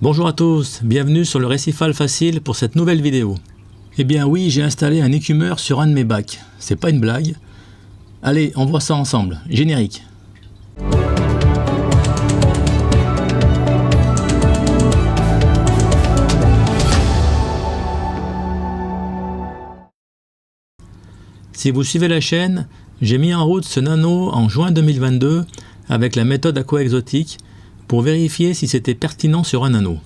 Bonjour à tous, bienvenue sur le Récifal Facile pour cette nouvelle vidéo. Eh bien oui, j'ai installé un écumeur sur un de mes bacs, c'est pas une blague. Allez, on voit ça ensemble, générique. Si vous suivez la chaîne, j'ai mis en route ce nano en juin 2022 avec la méthode aqua-exotique pour vérifier si c'était pertinent sur un anneau.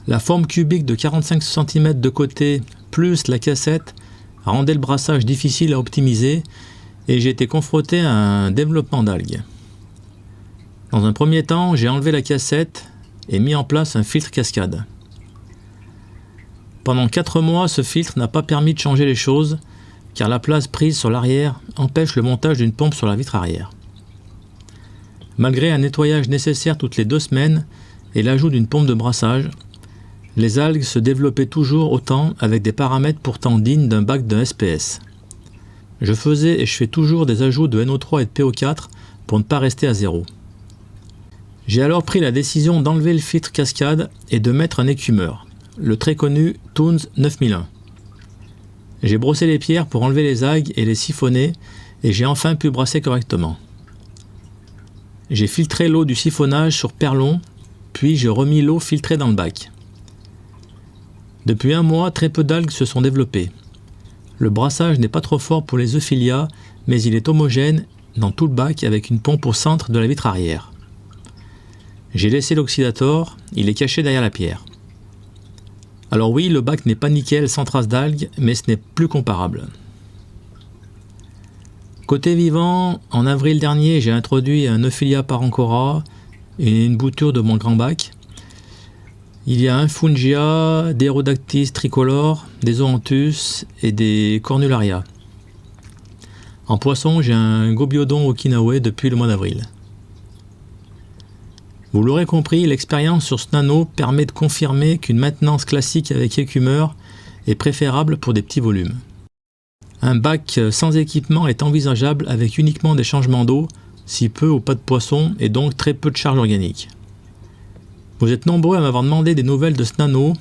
La forme cubique de 45 cm de côté plus la cassette rendait le brassage difficile à optimiser et j'ai été confronté à un développement d'algues. Dans un premier temps, j'ai enlevé la cassette et mis en place un filtre cascade. Pendant 4 mois, ce filtre n'a pas permis de changer les choses car la place prise sur l'arrière empêche le montage d'une pompe sur la vitre arrière. Malgré un nettoyage nécessaire toutes les 2 semaines et l'ajout d'une pompe de brassage, les algues se développaient toujours autant avec des paramètres pourtant dignes d'un bac de SPS. Je faisais et je fais toujours des ajouts de NO3 et de PO4 pour ne pas rester à zéro. J'ai alors pris la décision d'enlever le filtre cascade et de mettre un écumeur, le très connu Toons 9001. J'ai brossé les pierres pour enlever les algues et les siphonner et j'ai enfin pu brasser correctement. J'ai filtré l'eau du siphonnage sur perlon, puis j'ai remis l'eau filtrée dans le bac. Depuis 1 mois, très peu d'algues se sont développées. Le brassage n'est pas trop fort pour les Euphilia, mais il est homogène dans tout le bac avec une pompe au centre de la vitre arrière. J'ai laissé l'oxydator, il est caché derrière la pierre. Alors oui, le bac n'est pas nickel sans trace d'algues, mais ce n'est plus comparable. Côté vivant, en avril dernier, j'ai introduit un Euphilia parancora et une bouture de mon grand bac. Il y a un Fungia, des Rhodactis tricolores, des Zoanthus et des Cornularia. En poisson, j'ai un Gobiodon okinawa depuis le mois d'avril. Vous l'aurez compris, l'expérience sur ce nano permet de confirmer qu'une maintenance classique avec écumeur est préférable pour des petits volumes. Un bac sans équipement est envisageable avec uniquement des changements d'eau, si peu ou pas de poisson et donc très peu de charge organique. Vous êtes nombreux à m'avoir demandé des nouvelles de ce nano.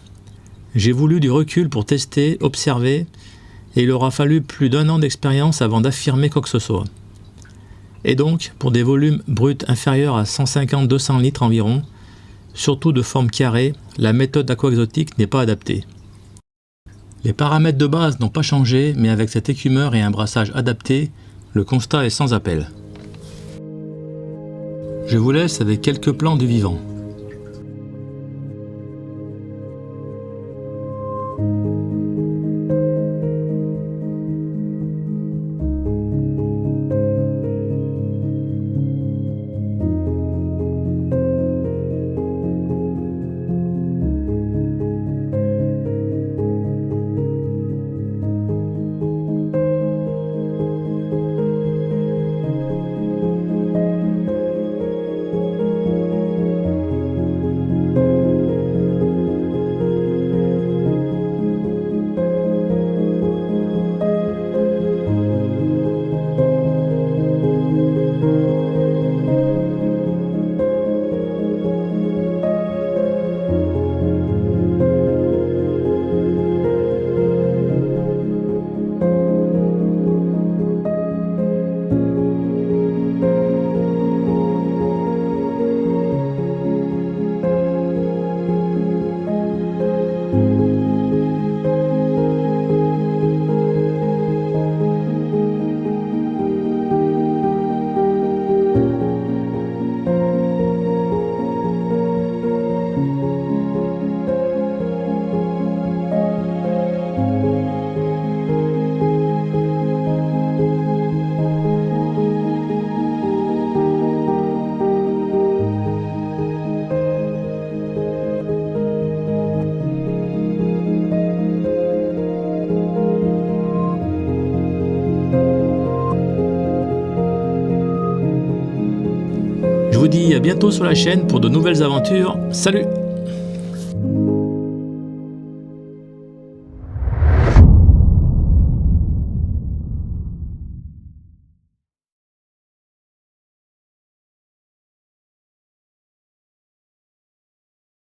J'ai voulu du recul pour tester, observer et il aura fallu plus d'1 an d'expérience avant d'affirmer quoi que ce soit. Et donc, pour des volumes bruts inférieurs à 150-200 litres environ, surtout de forme carrée, la méthode aqua-exotique n'est pas adaptée. Les paramètres de base n'ont pas changé, mais avec cet écumeur et un brassage adapté, le constat est sans appel. Je vous laisse avec quelques plans du vivant. Je vous dis à bientôt sur la chaîne pour de nouvelles aventures. Salut!